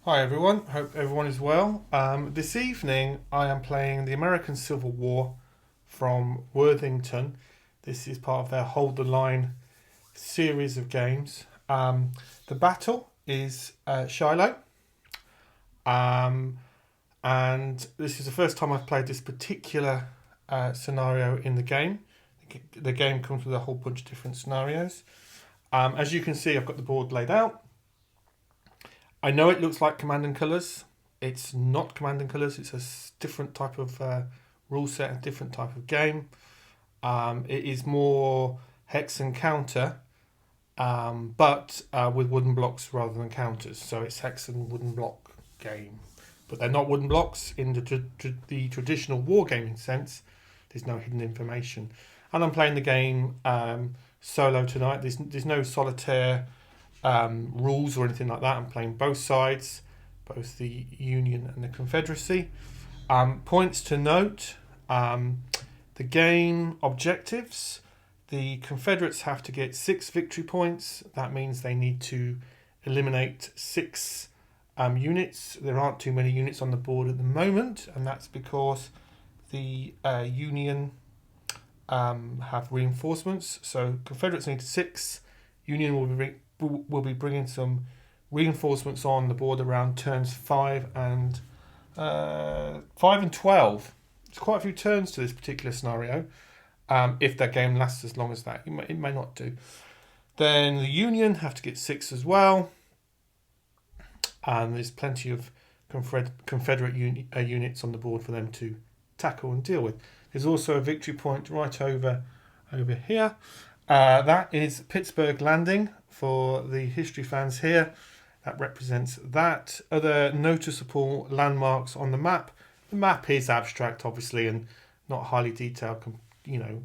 Hi everyone, hope everyone is well. This evening I am playing the American Civil War from Worthington. This is part of their Hold the Line series of games. The battle is Shiloh, um, and this is the first time I've played this particular scenario in the game. The game comes with a whole bunch of different scenarios. As you can see, I've got the board laid out. I know it looks like Command and Colours. It's not Command and Colours. It's a different type of rule set, a different type of game. It is more hex and counter, but with wooden blocks rather than counters. So it's hex and wooden block game. But they're not wooden blocks in the traditional wargaming sense. There's no hidden information. And I'm playing the game solo tonight. There's no solitaire rules or anything like that. I'm playing both sides, both the Union and the Confederacy. Points to note, the game objectives. The Confederates have to get 6 victory points. That means they need to eliminate 6 units. There aren't too many units on the board at the moment, and that's because the Union have reinforcements. So Confederates need 6. Union will be bringing some reinforcements on the board around turns 5 and 12. There's quite a few turns to this particular scenario. If that game lasts as long as that, it may not do. Then the Union have to get 6 as well, and there's plenty of Confederate units on the board for them to tackle and deal with. There's also a victory point right over here. That is Pittsburgh Landing for the history fans here. That represents that. Other noticeable landmarks on the map. The map is abstract, obviously, and not highly detailed,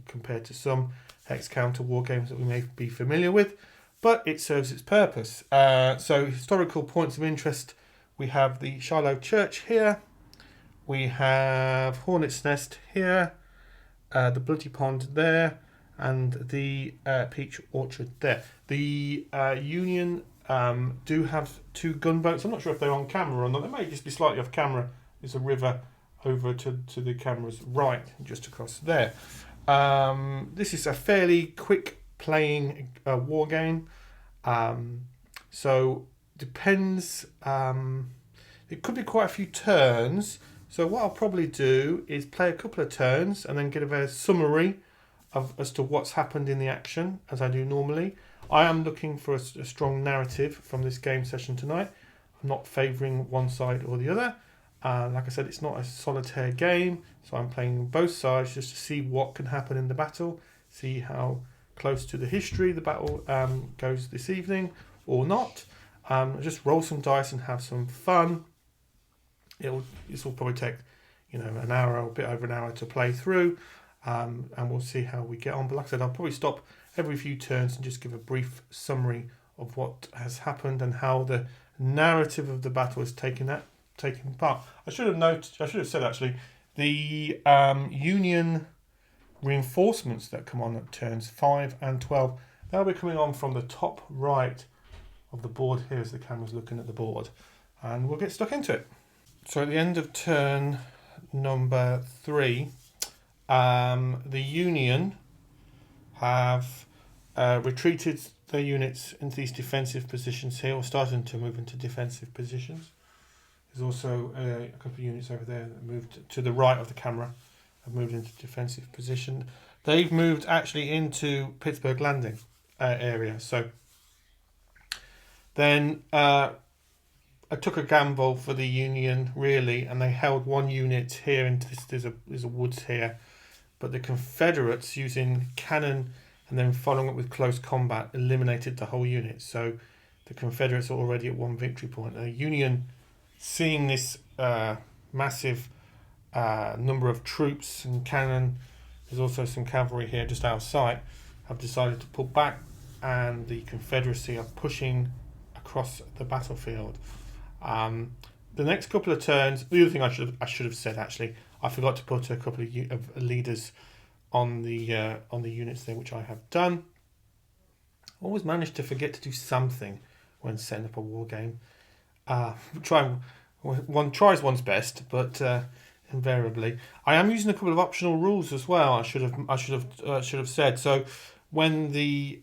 compared to some hex counter war games that we may be familiar with, but it serves its purpose. So historical points of interest, we have the Shiloh Church here. We have Hornet's Nest here, the Bloody Pond there, and the Peach Orchard there. The Union do have 2 gunboats. I'm not sure if they're on camera or not. They may just be slightly off camera. There's a river over to the camera's right, just across there. This is a fairly quick playing war game. So depends. It could be quite a few turns. So what I'll probably do is play a couple of turns and then give a summary as to what's happened in the action, as I do normally. I am looking for a strong narrative from this game session tonight. I'm not favouring one side or the other. Like I said, it's not a solitaire game, so I'm playing both sides just to see what can happen in the battle, see how close to the history the battle goes this evening or not. Just roll some dice and have some fun. This will probably take an hour or a bit over an hour to play through. And we'll see how we get on. But like I said, I'll probably stop every few turns and just give a brief summary of what has happened and how the narrative of the battle is taken part. I should have said actually, the Union reinforcements that come on at turns 5 and 12, they'll be coming on from the top right of the board here as the camera's looking at the board. And we'll get stuck into it. So at the end of turn number 3, the Union have retreated their units into these defensive positions here, or starting to move into defensive positions. There's also a couple of units over there that moved to the right of the camera, have moved into defensive position. They've moved actually into Pittsburgh Landing area. So then I took a gamble for the Union, really, and they held 1 unit here into this. There's a woods here. But the Confederates, using cannon and then following up with close combat, eliminated the whole unit. So the Confederates are already at 1 victory point. The Union, seeing this massive number of troops and cannon, there's also some cavalry here just out of sight, have decided to pull back, and the Confederacy are pushing across the battlefield. The next couple of turns, the other thing I should have said actually, I forgot to put a couple of leaders on the units there, which I have done. Always manage to forget to do something when setting up a war game. One tries one's best, but invariably, I am using a couple of optional rules as well. I should have said so. When the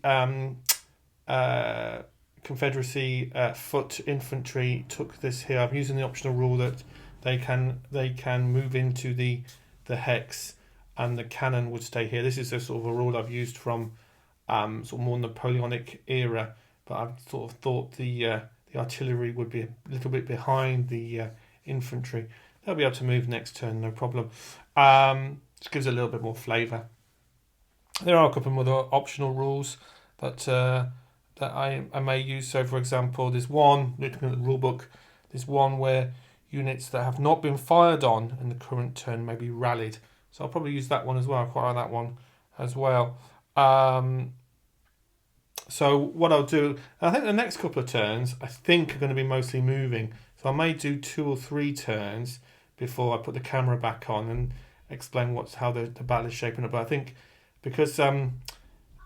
Confederacy foot infantry took this here, I'm using the optional rule that they can move into the hex, and the cannon would stay here. This is a sort of a rule I've used from sort of more Napoleonic era, but I've sort of thought the artillery would be a little bit behind the infantry. They'll be able to move next turn, no problem. Just gives it a little bit more flavour. There are a couple of other optional rules that I may use. So, for example, there's one, looking at the rule book, there's one where units that have not been fired on in the current turn may be rallied. So I'll probably use that one as well. I quite like that one as well. So what I'll do, I think the next couple of turns, I think are going to be mostly moving. So I may do 2 or 3 turns before I put the camera back on and explain how the battle is shaping up. But I think because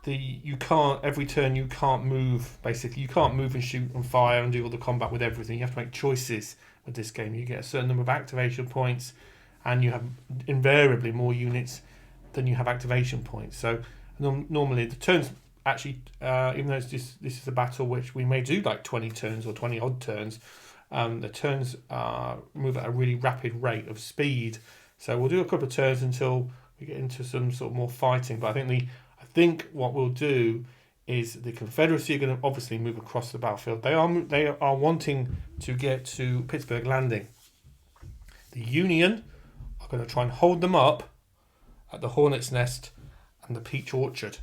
you can't, every turn you can't move, basically you can't move and shoot and fire and do all the combat with everything. You have to make choices with this game. You get a certain number of activation points, and you have invariably more units than you have activation points. So normally the turns actually, even though this is a battle which we may do like 20 turns or 20 odd turns, the turns move at a really rapid rate of speed. So we'll do a couple of turns until we get into some sort of more fighting. But I think what we'll do is the Confederacy are going to obviously move across the battlefield. They are wanting to get to Pittsburgh Landing. The Union are going to try and hold them up at the Hornet's Nest and the Peach Orchard,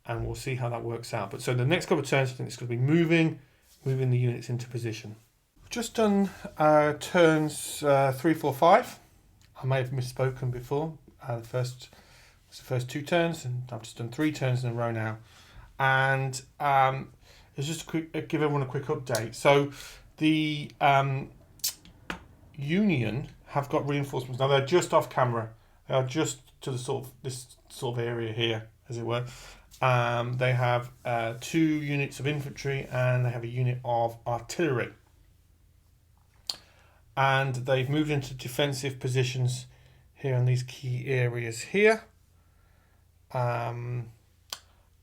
and we'll see how that works out. But so the next couple of turns, I think it's going to be moving the units into position. Just done turns 3, 4, 5. I may have misspoken before. The first 2 turns, and I've just done 3 turns in a row now. And it's just give everyone a quick update. So the Union have got reinforcements. Now they're just off camera. They are just to this sort of area here, as it were. They have 2 units of infantry, and they have a unit of artillery. And they've moved into defensive positions here in these key areas here. And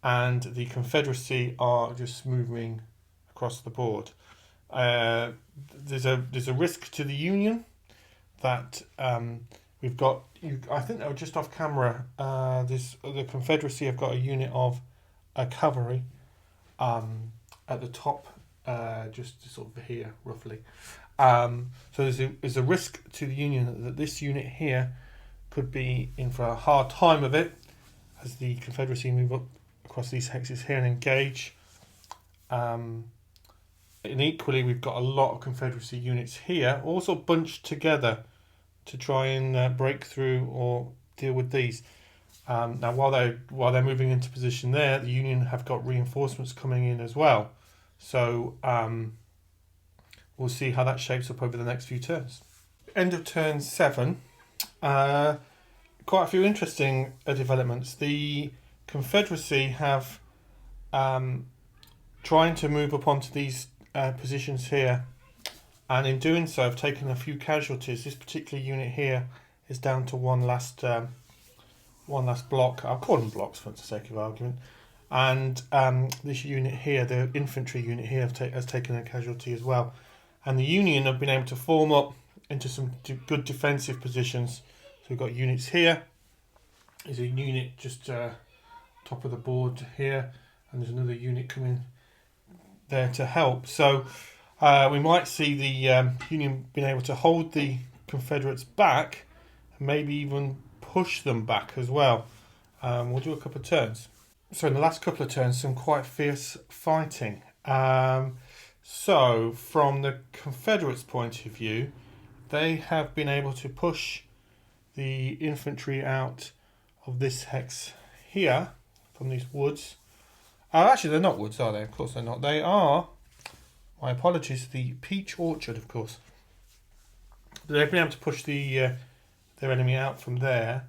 the Confederacy are just moving across the board. There's a risk to the Union that we've got. I think they were just off camera. The Confederacy have got a unit of cavalry at the top, just sort of here roughly. So there's a risk to the Union that this unit here could be in for a hard time of it as the Confederacy move up across these hexes here and engage. And equally, we've got a lot of Confederacy units here, also bunched together to try and break through or deal with these. Now, while they're moving into position there, the Union have got reinforcements coming in as well. So we'll see how that shapes up over the next few turns. End of turn 7. Quite a few interesting developments. The Confederacy have trying to move up onto these positions here, and in doing so have taken a few casualties. This particular unit here is down to one last block. I'll call them blocks for the sake of argument. And this unit here, the infantry unit here, has taken a casualty as well. And the Union have been able to form up into some good defensive positions. So we've got units here. There's a unit just top of the board here, and there's another unit coming there to help. So we might see the Union being able to hold the Confederates back, and maybe even push them back as well. We'll do a couple of turns. So in the last couple of turns, some quite fierce fighting. So from the Confederates' point of view, they have been able to push the infantry out of this hex here from these woods. Actually, they're not woods, are they? Of course they're not. They are, my apologies, the Peach Orchard, of course. They've been able to push their enemy out from there.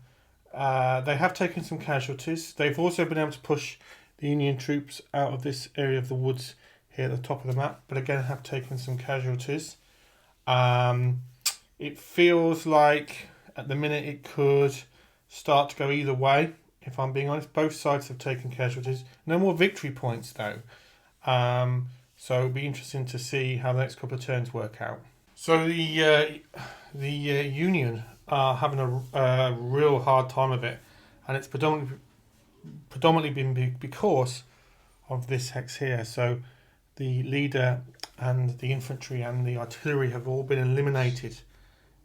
They have taken some casualties. They've also been able to push the Union troops out of this area of the woods here at the top of the map, but again have taken some casualties. It feels like at the minute it could start to go either way, if I'm being honest. Both sides have taken casualties. No more victory points though. So it'll be interesting to see how the next couple of turns work out. So the Union are having a real hard time of it, and it's predominantly been because of this hex here. So the leader and the infantry and the artillery have all been eliminated.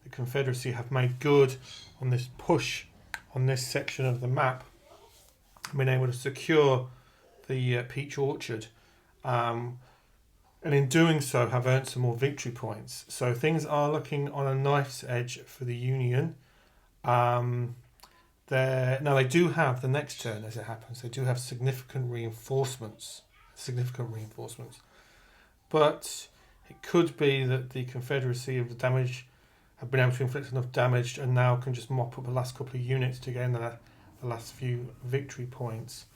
The Confederacy have made good on this push on this section of the map, been able to secure the peach orchard, and in doing so have earned some more victory points. So things are looking on a knife's edge for the Union. Now they do have the next turn, as it happens, they do have significant reinforcements, but it could be that the Confederacy of the damage have been able to inflict enough damage and now can just mop up the last couple of units to gain the last few victory points.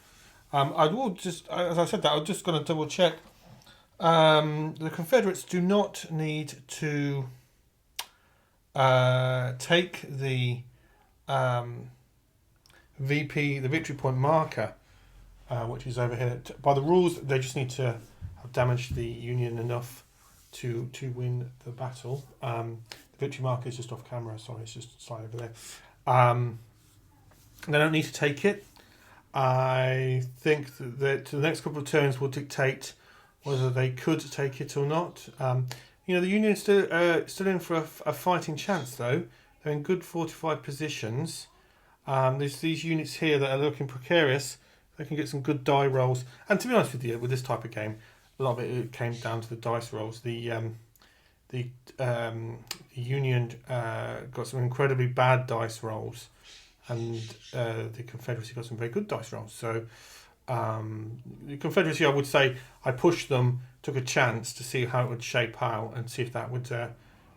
I will just, as I said that, I'm just going to double check. The Confederates do not need to take the VP, the victory point marker, which is over here. By the rules, they just need to have damaged the Union enough to win the battle. The victory marker is just off camera, sorry, it's just slide over there. They don't need to take it. I think that the next couple of turns will dictate whether they could take it or not. The Union is still in for a fighting chance, though. They're in good fortified positions. There's these units here that are looking precarious. They can get some good die rolls. And to be honest with you, with this type of game, a lot of it came down to the dice rolls. The Union got some incredibly bad dice rolls, and the Confederacy got some very good dice rolls. So the Confederacy, I would say, I pushed them, took a chance to see how it would shape out and see if that would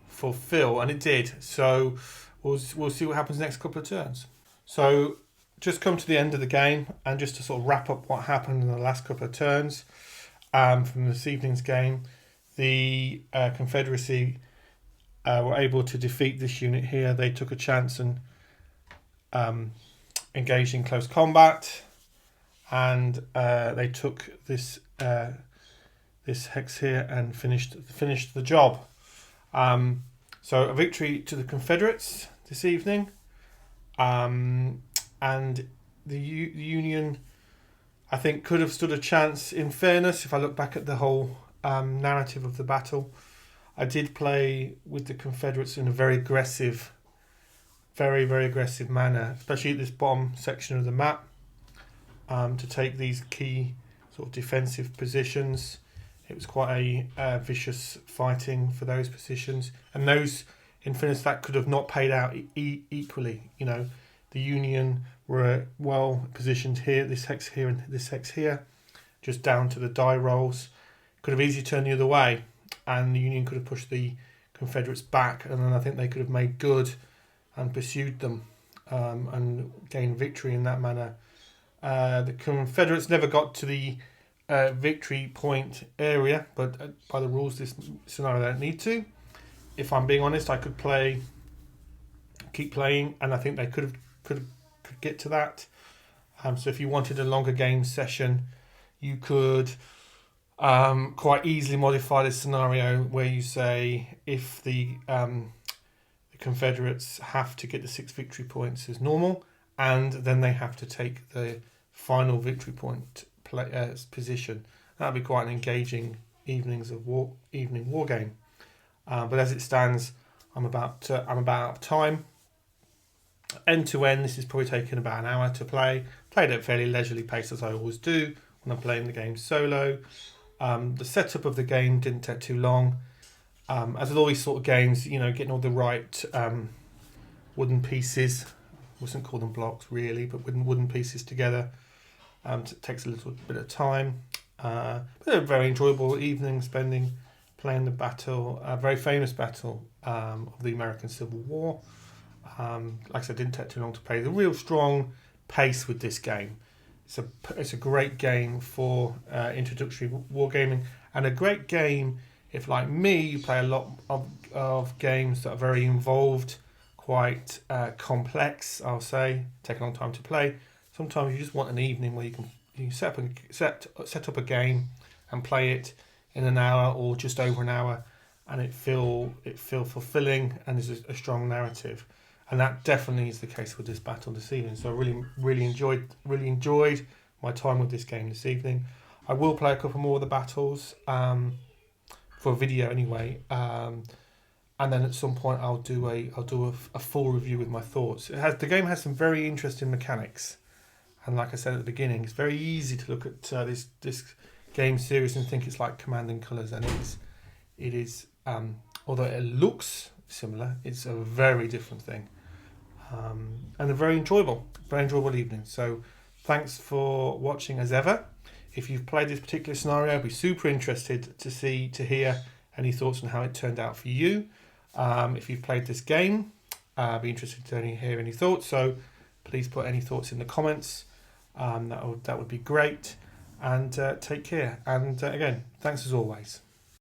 fulfill, and it did. So we'll see what happens next couple of turns. So just come to the end of the game, and just to sort of wrap up what happened in the last couple of turns from this evening's game, the Confederacy were able to defeat this unit here. They took a chance and engaged in close combat, and they took this hex here and finished the job. So a victory to the Confederates this evening, and the Union, I think, could have stood a chance. In fairness, if I look back at the whole narrative of the battle, I did play with the Confederates in a very aggressive, very, very aggressive manner, especially at this bottom section of the map, to take these key sort of defensive positions. It was quite a vicious fighting for those positions, and those, in fairness, that could have not paid out equally. The Union were well positioned here, this hex here and this hex here, just down to the die rolls. Could have easily turned the other way, and the Union could have pushed the Confederates back, and then I think they could have made good and pursued them and gained victory in that manner. The Confederates never got to the victory point area, but by the rules this scenario they don't need to. If I'm being honest, I could keep playing, and I think they could get to that. So if you wanted a longer game session, you could quite easily modify this scenario where you say if the Confederates have to get the 6 victory points as normal, and then they have to take the final victory point position. That'd be quite an engaging evening war game. But as it stands, I'm about out of time. End to end, this is probably taken about an hour to play. Played at a fairly leisurely pace, as I always do when I'm playing the game solo. The setup of the game didn't take too long. As with all these sort of games, getting all the right wooden pieces, I wouldn't call them blocks really, but wooden pieces together, takes a little bit of time. But a very enjoyable evening playing the battle, a very famous battle of the American Civil War. Like I said, it didn't take too long to play. The real strong pace with this game. It's a great game for introductory wargaming, and a great game If, like me, you play a lot of games that are very involved, quite complex, I'll say, take a long time to play. Sometimes you just want an evening where you can set up a game and play it in an hour or just over an hour, and it feel fulfilling and is a strong narrative. And that definitely is the case with this battle this evening. So I really enjoyed my time with this game this evening. I will play a couple more of the battles for a video anyway, and then at some point I'll do a full review with my thoughts. The game has some very interesting mechanics, and like I said at the beginning, it's very easy to look at this game series and think it's like Command and Colours, and it is. Although it looks similar, it's a very different thing, and a very enjoyable evening. So thanks for watching as ever. If you've played this particular scenario, I'd be super interested to hear any thoughts on how it turned out for you. If you've played this game, I'd be interested to hear any thoughts. So please put any thoughts in the comments. That would be great. And take care. And again, thanks as always.